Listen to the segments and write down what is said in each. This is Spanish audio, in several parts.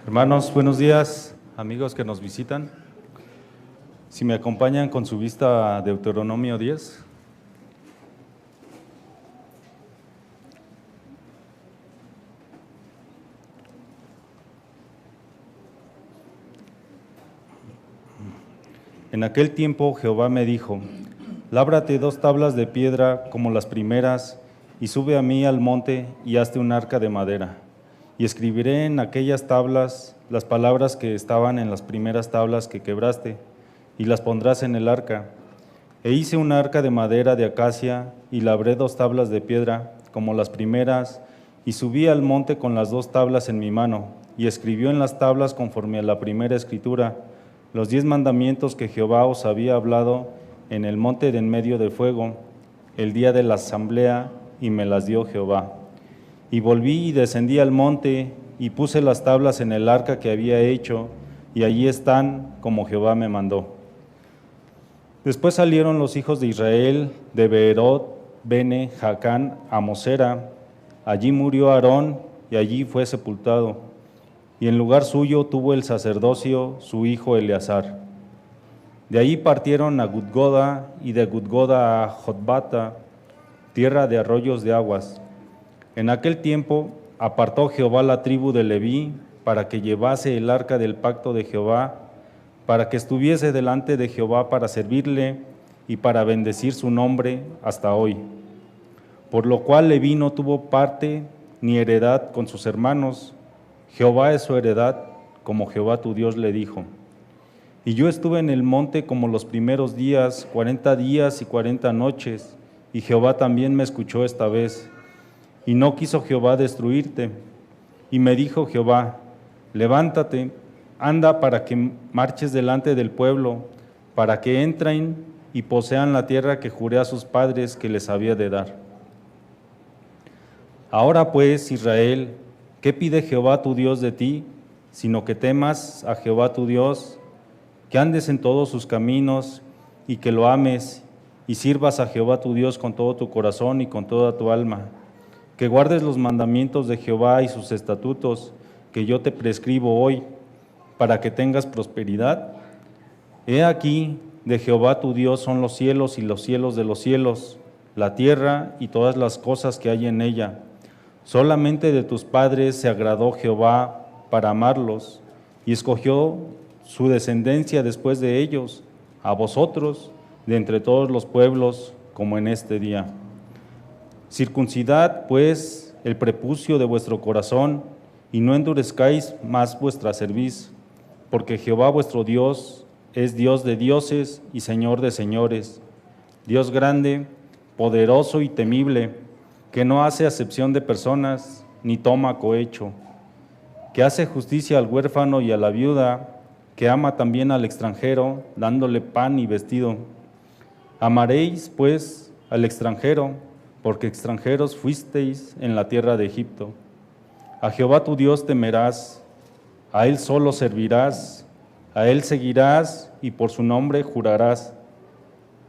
Hermanos, buenos días, amigos que nos visitan. Si me acompañan con su vista a Deuteronomio 10. En aquel tiempo Jehová me dijo: lábrate 2 tablas de piedra como las primeras, y sube a mí al monte y hazte un arca de madera. Y escribiré en aquellas tablas las palabras que estaban en las primeras tablas que quebraste, y las pondrás en el arca. E hice un arca de madera de acacia, y labré 2 tablas de piedra, como las primeras, y subí al monte con las 2 tablas en mi mano, y escribió en las tablas conforme a la primera escritura, los 10 mandamientos que Jehová os había hablado en el monte de en medio del fuego, el día de la asamblea, y me las dio Jehová. Y volví y descendí al monte, y puse las tablas en el arca que había hecho, y allí están como Jehová me mandó. Después salieron los hijos de Israel de Beerot, Bene, Jacán, a Mosera. Allí murió Aarón, y allí fue sepultado. Y en lugar suyo tuvo el sacerdocio su hijo Eleazar. De ahí partieron a Gudgoda, y de Gudgoda a Jotbata, tierra de arroyos de aguas. En aquel tiempo apartó Jehová la tribu de Leví para que llevase el arca del pacto de Jehová, para que estuviese delante de Jehová para servirle y para bendecir su nombre hasta hoy. Por lo cual Leví no tuvo parte ni heredad con sus hermanos. Jehová es su heredad, como Jehová tu Dios le dijo. Y yo estuve en el monte como los primeros días, 40 días y 40 noches, y Jehová también me escuchó esta vez. Y no quiso Jehová destruirte. Y me dijo Jehová: levántate, anda para que marches delante del pueblo, para que entren y posean la tierra que juré a sus padres que les había de dar. Ahora pues, Israel, ¿qué pide Jehová tu Dios de ti? Sino que temas a Jehová tu Dios, que andes en todos sus caminos y que lo ames y sirvas a Jehová tu Dios con todo tu corazón y con toda tu alma, que guardes los mandamientos de Jehová y sus estatutos que yo te prescribo hoy, para que tengas prosperidad. He aquí, de Jehová tu Dios son los cielos y los cielos de los cielos, la tierra y todas las cosas que hay en ella. Solamente de tus padres se agradó Jehová para amarlos, y escogió su descendencia después de ellos, a vosotros, de entre todos los pueblos, como en este día. Circuncidad, pues, el prepucio de vuestro corazón, y no endurezcáis más vuestra cerviz, porque Jehová vuestro Dios es Dios de dioses y Señor de señores, Dios grande, poderoso y temible, que no hace acepción de personas, ni toma cohecho, que hace justicia al huérfano y a la viuda, que ama también al extranjero, dándole pan y vestido. Amaréis, pues, al extranjero, porque extranjeros fuisteis en la tierra de Egipto. A Jehová tu Dios temerás, a Él solo servirás, a Él seguirás y por su nombre jurarás.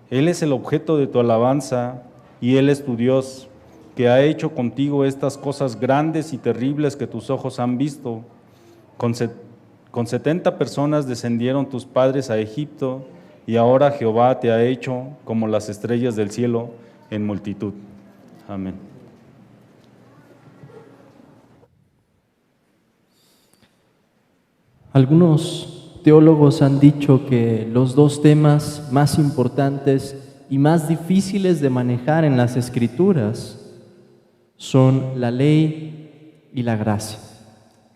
Él es el objeto de tu alabanza y Él es tu Dios, que ha hecho contigo estas cosas grandes y terribles que tus ojos han visto. Con 70 personas descendieron tus padres a Egipto, y ahora Jehová te ha hecho como las estrellas del cielo en multitud. Amén. Algunos teólogos han dicho que los 2 temas más importantes y más difíciles de manejar en las Escrituras son la ley y la gracia.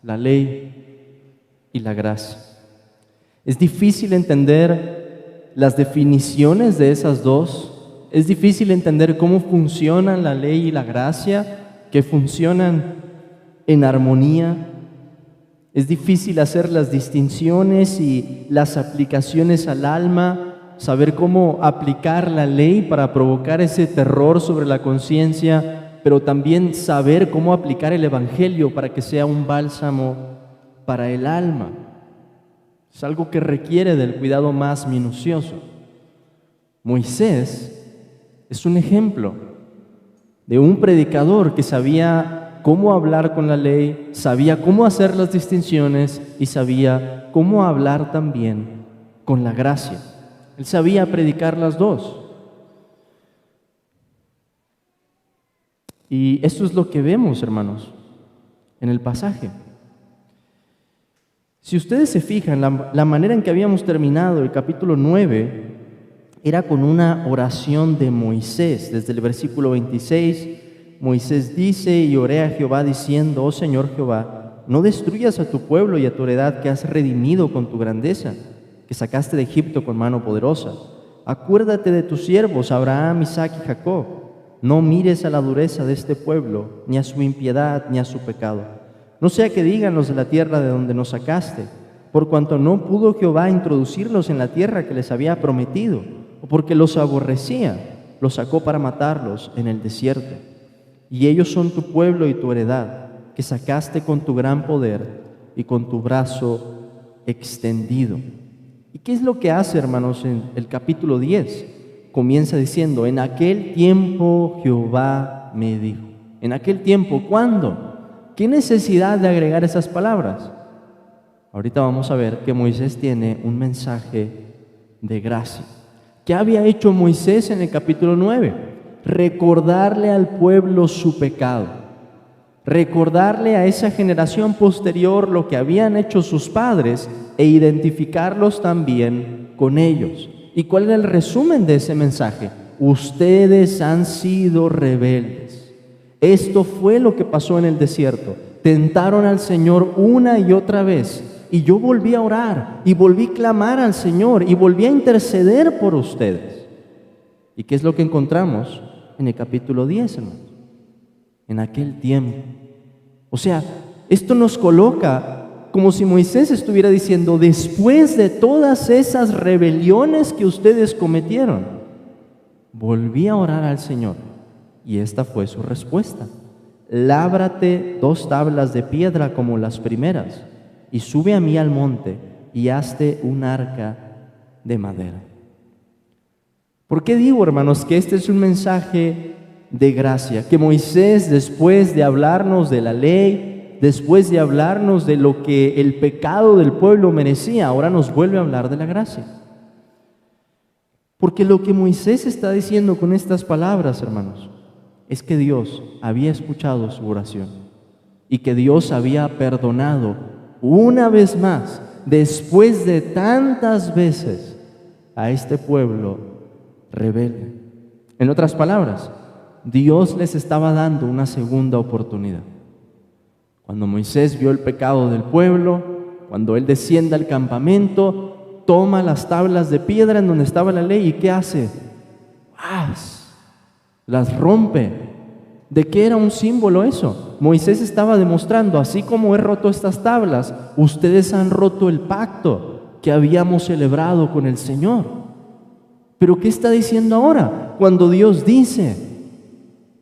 La ley y la gracia. Es difícil entender las definiciones de esas dos. Es difícil entender cómo funcionan la ley y la gracia, que funcionan en armonía. Es difícil hacer las distinciones y las aplicaciones al alma, saber cómo aplicar la ley para provocar ese terror sobre la conciencia, pero también saber cómo aplicar el Evangelio para que sea un bálsamo para el alma. Es algo que requiere del cuidado más minucioso. Moisés es un ejemplo de un predicador que sabía cómo hablar con la ley, sabía cómo hacer las distinciones y sabía cómo hablar también con la gracia. Él sabía predicar las dos. Y esto es lo que vemos, hermanos, en el pasaje. Si ustedes se fijan, la manera en que habíamos terminado el capítulo 9 era con una oración de Moisés. Desde el versículo 26, Moisés dice: y oré a Jehová diciendo: oh Señor Jehová, no destruyas a tu pueblo y a tu heredad que has redimido con tu grandeza, que sacaste de Egipto con mano poderosa. Acuérdate de tus siervos Abraham, Isaac y Jacob. No mires a la dureza de este pueblo, ni a su impiedad, ni a su pecado. No sea que digan los de la tierra de donde nos sacaste, por cuanto no pudo Jehová introducirlos en la tierra que les había prometido, o porque los aborrecía, los sacó para matarlos en el desierto. Y ellos son tu pueblo y tu heredad, que sacaste con tu gran poder y con tu brazo extendido. ¿Y qué es lo que hace, hermanos, en el capítulo 10? Comienza diciendo: en aquel tiempo Jehová me dijo. En aquel tiempo, ¿cuándo? ¿Qué necesidad de agregar esas palabras? Ahorita vamos a ver que Moisés tiene un mensaje de gracia. ¿Qué había hecho Moisés en el capítulo 9? Recordarle al pueblo su pecado. Recordarle a esa generación posterior lo que habían hecho sus padres e identificarlos también con ellos. ¿Y cuál era el resumen de ese mensaje? Ustedes han sido rebeldes. Esto fue lo que pasó en el desierto. Tentaron al Señor una y otra vez. Y yo volví a orar y volví a clamar al Señor y volví a interceder por ustedes. ¿Y qué es lo que encontramos en el capítulo 10, hermanos? En aquel tiempo. O sea, esto nos coloca como si Moisés estuviera diciendo: después de todas esas rebeliones que ustedes cometieron, volví a orar al Señor. Y esta fue su respuesta: lábrate 2 tablas de piedra como las primeras, y sube a mí al monte, y hazte un arca de madera. ¿Por qué digo, hermanos, que este es un mensaje de gracia? Que Moisés, después de hablarnos de la ley, después de hablarnos de lo que el pecado del pueblo merecía, ahora nos vuelve a hablar de la gracia. Porque lo que Moisés está diciendo con estas palabras, hermanos, es que Dios había escuchado su oración y que Dios había perdonado una vez más, después de tantas veces, a este pueblo rebelde. En otras palabras, Dios les estaba dando una segunda oportunidad. Cuando Moisés vio el pecado del pueblo, cuando él desciende al campamento, toma las tablas de piedra en donde estaba la ley, ¿y qué hace? Las rompe. ¿De qué era un símbolo eso? Moisés estaba demostrando: así como he roto estas tablas, ustedes han roto el pacto que habíamos celebrado con el Señor. ¿Pero qué está diciendo ahora? Cuando Dios dice: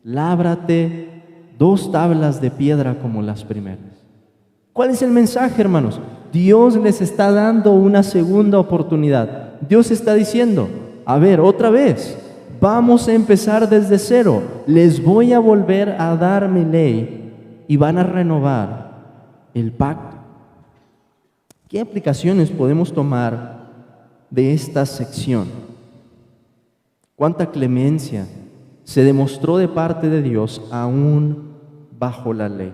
lábrate 2 tablas de piedra como las primeras. ¿Cuál es el mensaje, hermanos? Dios les está dando una segunda oportunidad. Dios está diciendo: a ver, otra vez, vamos a empezar desde cero. Les voy a volver a dar mi ley y van a renovar el pacto. ¿Qué aplicaciones podemos tomar de esta sección? ¿Cuánta clemencia se demostró de parte de Dios aún bajo la ley?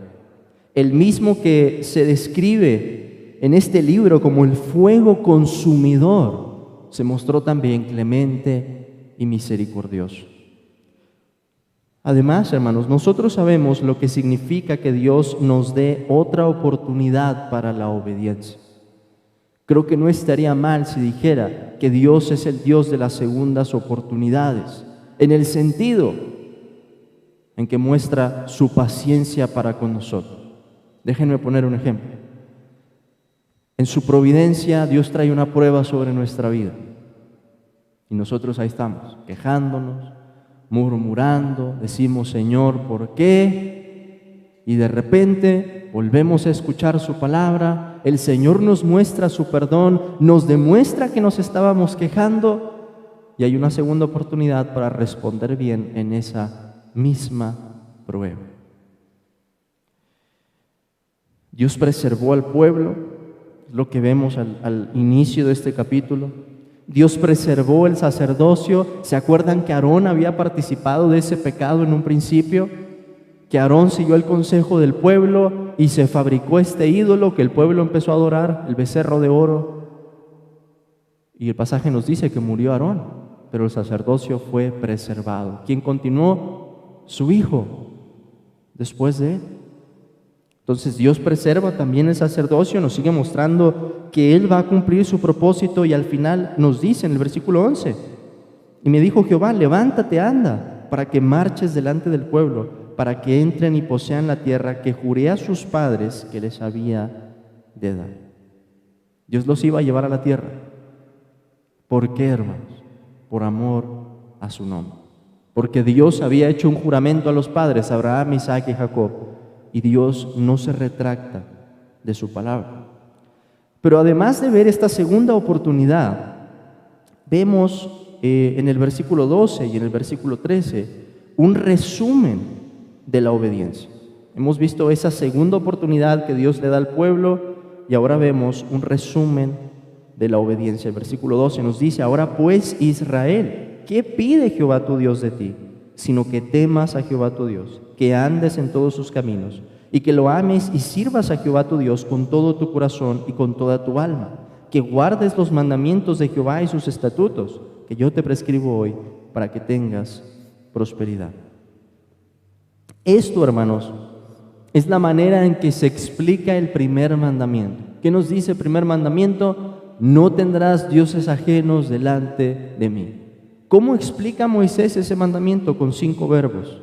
El mismo que se describe en este libro como el fuego consumidor, se mostró también clemente y misericordioso. Además, hermanos, nosotros sabemos lo que significa que Dios nos dé otra oportunidad para la obediencia. Creo que no estaría mal si dijera que Dios es el Dios de las segundas oportunidades, en el sentido en que muestra su paciencia para con nosotros. Déjenme poner un ejemplo. En su providencia, Dios trae una prueba sobre nuestra vida. Y nosotros ahí estamos, quejándonos, murmurando, decimos: Señor, ¿por qué? Y de repente volvemos a escuchar su palabra, el Señor nos muestra su perdón, nos demuestra que nos estábamos quejando, y hay una segunda oportunidad para responder bien en esa misma prueba. Dios preservó al pueblo, lo que vemos al inicio de este capítulo. Dios preservó el sacerdocio. ¿Se acuerdan que Aarón había participado de ese pecado en un principio? Que Aarón siguió el consejo del pueblo y se fabricó este ídolo que el pueblo empezó a adorar, el becerro de oro. Y el pasaje nos dice que murió Aarón, pero el sacerdocio fue preservado. ¿Quién continuó? Su hijo, después de él. Entonces Dios preserva también el sacerdocio, nos sigue mostrando que Él va a cumplir su propósito y al final nos dice en el versículo 11, y me dijo Jehová, levántate, anda, para que marches delante del pueblo, para que entren y posean la tierra que juré a sus padres que les había de dar. Dios los iba a llevar a la tierra. ¿Por qué, hermanos? Por amor a su nombre. Porque Dios había hecho un juramento a los padres, Abraham, Isaac y Jacob, y Dios no se retracta de su palabra. Pero además de ver esta segunda oportunidad, vemos en el versículo 12 y en el versículo 13 un resumen de la obediencia. Hemos visto esa segunda oportunidad que Dios le da al pueblo y ahora vemos un resumen de la obediencia. El versículo 12 nos dice, ahora pues Israel, ¿qué pide Jehová tu Dios de ti? Sino que temas a Jehová tu Dios, que andes en todos sus caminos, y que lo ames y sirvas a Jehová tu Dios con todo tu corazón y con toda tu alma, que guardes los mandamientos de Jehová y sus estatutos, que yo te prescribo hoy, para que tengas prosperidad. Esto, hermanos, es la manera en que se explica el primer mandamiento. ¿Qué nos dice el primer mandamiento? No tendrás dioses ajenos delante de mí. ¿Cómo explica Moisés ese mandamiento? Con 5 verbos.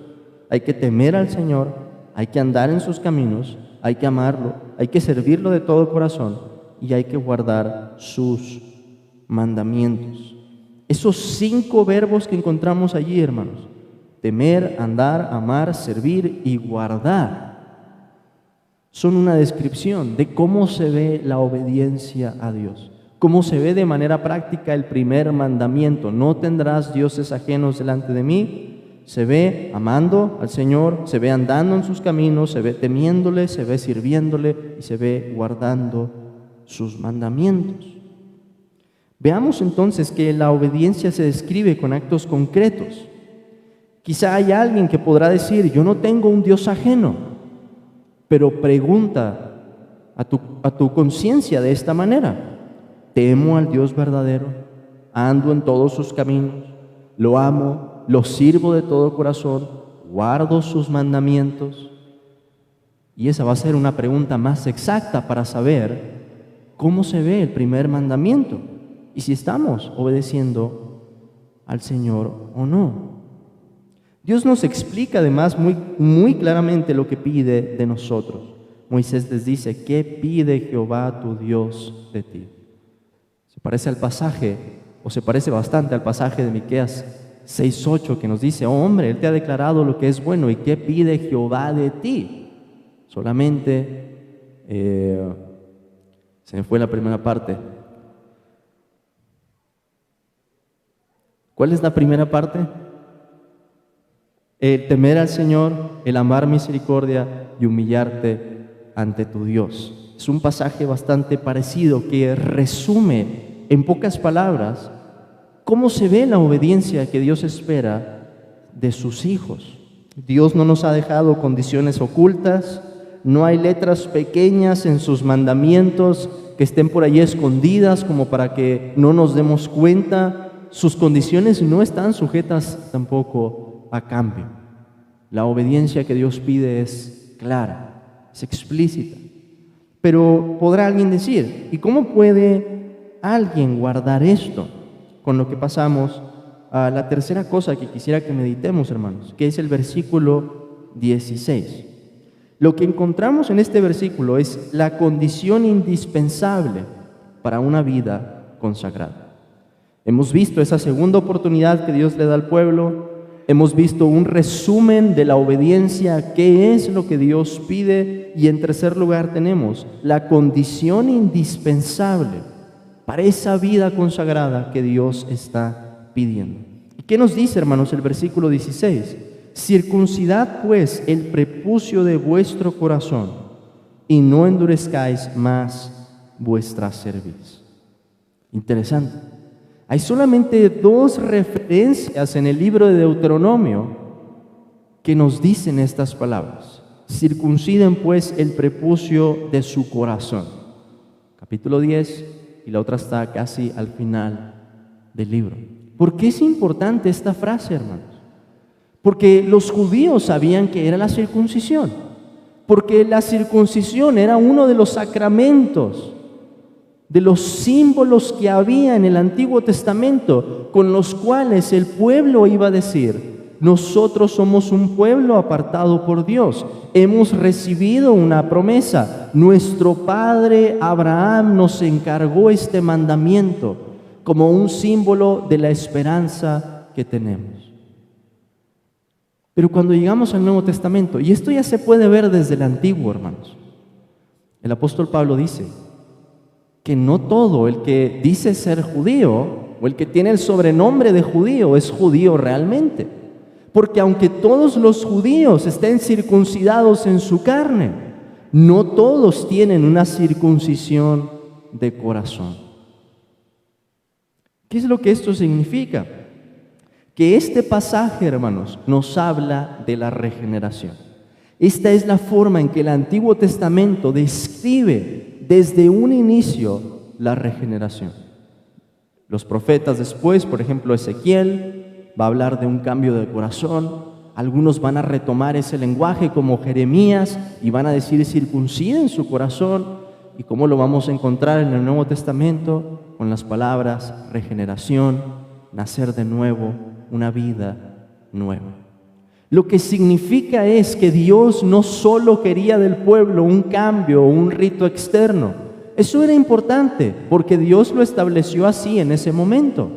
Hay que temer al Señor, hay que andar en sus caminos, hay que amarlo, hay que servirlo de todo corazón y hay que guardar sus mandamientos. Esos 5 verbos que encontramos allí, hermanos, temer, andar, amar, servir y guardar, son una descripción de cómo se ve la obediencia a Dios. Cómo se ve de manera práctica el primer mandamiento, no tendrás dioses ajenos delante de mí. Se ve amando al Señor, se ve andando en sus caminos, se ve temiéndole, se ve sirviéndole y se ve guardando sus mandamientos. Veamos entonces que la obediencia se describe con actos concretos. Quizá hay alguien que podrá decir, yo no tengo un Dios ajeno, pero pregunta a tu conciencia de esta manera. Temo al Dios verdadero, ando en todos sus caminos, lo amo, lo sirvo de todo corazón, guardo sus mandamientos. Y esa va a ser una pregunta más exacta para saber cómo se ve el primer mandamiento y si estamos obedeciendo al Señor o no. Dios nos explica además muy claramente lo que pide de nosotros. Moisés les dice, ¿qué pide Jehová tu Dios de ti? Se parece al pasaje, o se parece bastante al pasaje de Miqueas 6:8 que nos dice, oh, hombre, Él te ha declarado lo que es bueno, ¿y qué pide Jehová de ti? Solamente, se me fue la primera parte. ¿Cuál es la primera parte? El temer al Señor, el amar misericordia y humillarte ante tu Dios. Es un pasaje bastante parecido que resume en pocas palabras cómo se ve la obediencia que Dios espera de sus hijos. Dios no nos ha dejado condiciones ocultas, no hay letras pequeñas en sus mandamientos que estén por allí escondidas como para que no nos demos cuenta. Sus condiciones no están sujetas tampoco a cambio. La obediencia que Dios pide es clara, es explícita. Pero podrá alguien decir, ¿y cómo puede alguien guardar esto? Con lo que pasamos a la tercera cosa que quisiera que meditemos, hermanos, que es el versículo 16. Lo que encontramos en este versículo es la condición indispensable para una vida consagrada. Hemos visto esa segunda oportunidad que Dios le da al pueblo. Hemos visto un resumen de la obediencia, qué es lo que Dios pide, y en tercer lugar tenemos la condición indispensable para esa vida consagrada que Dios está pidiendo. ¿Y qué nos dice, hermanos, el versículo 16? Circuncidad pues el prepucio de vuestro corazón y no endurezcáis más vuestra cerviz. Interesante. Hay solamente 2 referencias en el libro de Deuteronomio que nos dicen estas palabras. Circunciden pues el prepucio de su corazón. Capítulo 10, y la otra está casi al final del libro. ¿Por qué es importante esta frase, hermanos? Porque los judíos sabían que era la circuncisión. Porque la circuncisión era uno de los sacramentos, de los símbolos que había en el Antiguo Testamento, con los cuales el pueblo iba a decir: nosotros somos un pueblo apartado por Dios, hemos recibido una promesa, nuestro padre Abraham nos encargó este mandamiento como un símbolo de la esperanza que tenemos. Pero cuando llegamos al Nuevo Testamento, y esto ya se puede ver desde el Antiguo, hermanos, el apóstol Pablo dice que no todo el que dice ser judío o el que tiene el sobrenombre de judío es judío realmente. Porque aunque todos los judíos estén circuncidados en su carne, no todos tienen una circuncisión de corazón. ¿Qué es lo que esto significa? Que este pasaje, hermanos, nos habla de la regeneración. Esta es la forma en que el Antiguo Testamento describe desde un inicio la regeneración. Los profetas después, por ejemplo Ezequiel, va a hablar de un cambio de corazón. Algunos van a retomar ese lenguaje como Jeremías y van a decir circunciden su corazón. ¿Y cómo lo vamos a encontrar en el Nuevo Testamento? Con las palabras regeneración, nacer de nuevo, una vida nueva. Lo que significa es que Dios no solo quería del pueblo un cambio o un rito externo. Eso era importante porque Dios lo estableció así en ese momento.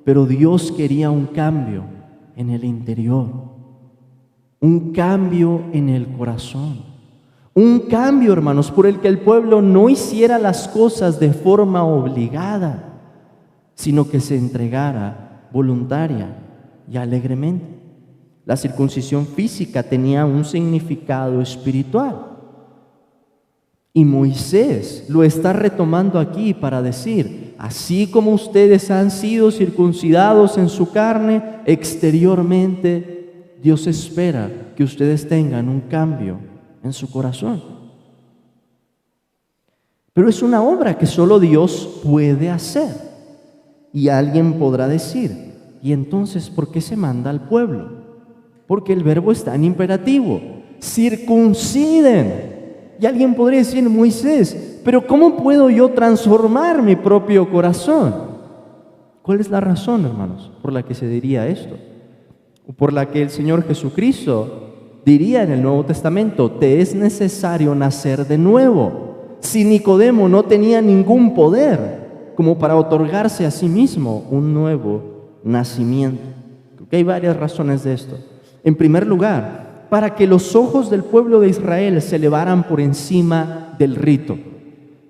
Pero Dios quería un cambio en el interior, un cambio en el corazón, un cambio, hermanos, por el que el pueblo no hiciera las cosas de forma obligada, sino que se entregara voluntaria y alegremente. La circuncisión física tenía un significado espiritual. Y Moisés lo está retomando aquí para decir: así como ustedes han sido circuncidados en su carne, exteriormente, Dios espera que ustedes tengan un cambio en su corazón. Pero es una obra que solo Dios puede hacer. Y alguien podrá decir: ¿y entonces por qué se manda al pueblo? Porque el verbo está en imperativo. Circunciden. Y alguien podría decir: Moisés, pero ¿cómo puedo yo transformar mi propio corazón? ¿Cuál es la razón, hermanos, por la que se diría esto? O por la que el Señor Jesucristo diría en el Nuevo Testamento: te es necesario nacer de nuevo. Si Nicodemo no tenía ningún poder como para otorgarse a sí mismo un nuevo nacimiento. Creo que hay varias razones de esto. En primer lugar, para que los ojos del pueblo de Israel se elevaran por encima del rito.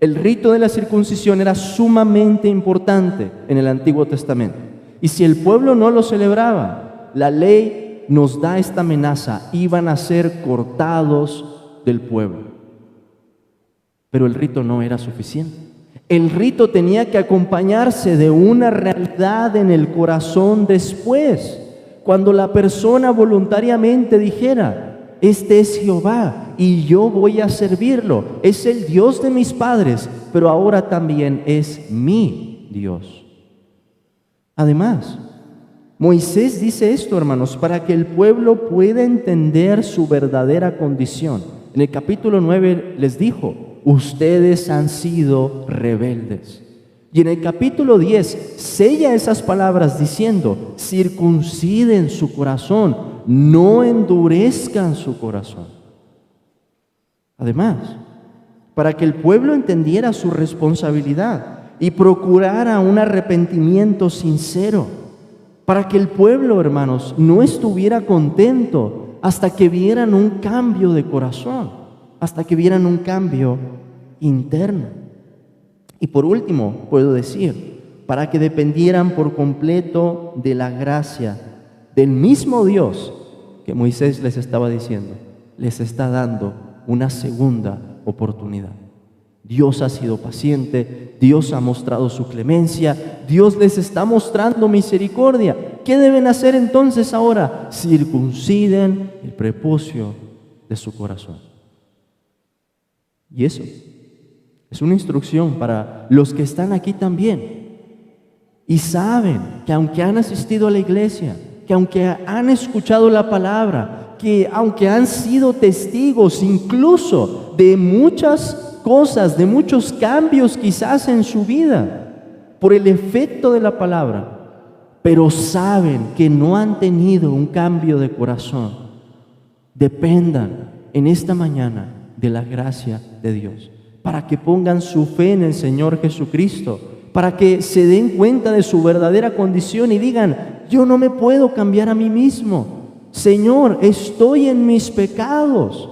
El rito de la circuncisión era sumamente importante en el Antiguo Testamento. Y si el pueblo no lo celebraba, la ley nos da esta amenaza: iban a ser cortados del pueblo. Pero el rito no era suficiente. El rito tenía que acompañarse de una realidad en el corazón después. Cuando la persona voluntariamente dijera: este es Jehová y yo voy a servirlo, es el Dios de mis padres, pero ahora también es mi Dios. Además, Moisés dice esto, hermanos, para que el pueblo pueda entender su verdadera condición. En el capítulo 9 les dijo: ustedes han sido rebeldes. Y en el capítulo 10 sella esas palabras diciendo: circunciden su corazón, no endurezcan su corazón. Además, para que el pueblo entendiera su responsabilidad y procurara un arrepentimiento sincero, para que el pueblo, hermanos, no estuviera contento hasta que vieran un cambio de corazón, hasta que vieran un cambio interno. Y por último, puedo decir, para que dependieran por completo de la gracia del mismo Dios que Moisés les estaba diciendo: les está dando una segunda oportunidad. Dios ha sido paciente, Dios ha mostrado su clemencia, Dios les está mostrando misericordia. ¿Qué deben hacer entonces ahora? Circunciden el prepucio de su corazón. Y eso es una instrucción para los que están aquí también y saben que aunque han asistido a la iglesia, que aunque han escuchado la palabra, que aunque han sido testigos incluso de muchas cosas, de muchos cambios quizás en su vida por el efecto de la palabra, pero saben que no han tenido un cambio de corazón, dependan en esta mañana de la gracia de Dios, para que pongan su fe en el Señor Jesucristo, para que se den cuenta de su verdadera condición y digan: yo no me puedo cambiar a mí mismo. Señor, estoy en mis pecados,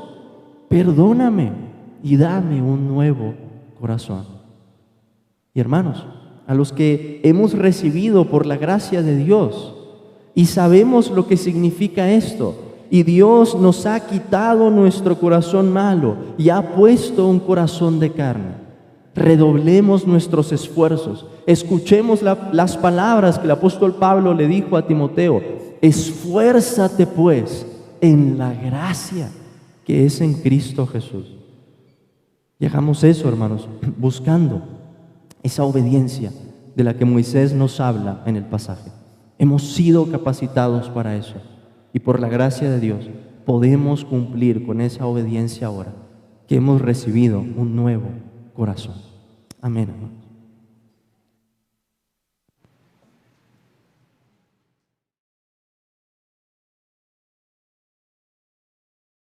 perdóname y dame un nuevo corazón. Y hermanos, a los que hemos recibido por la gracia de Dios y sabemos lo que significa esto, y Dios nos ha quitado nuestro corazón malo y ha puesto un corazón de carne, redoblemos nuestros esfuerzos, escuchemos las palabras que el apóstol Pablo le dijo a Timoteo: esfuérzate pues en la gracia que es en Cristo Jesús. Y hagamos eso, hermanos, buscando esa obediencia de la que Moisés nos habla en el pasaje. Hemos sido capacitados para eso y por la gracia de Dios podemos cumplir con esa obediencia ahora que hemos recibido un nuevo corazón. Amén, hermanos.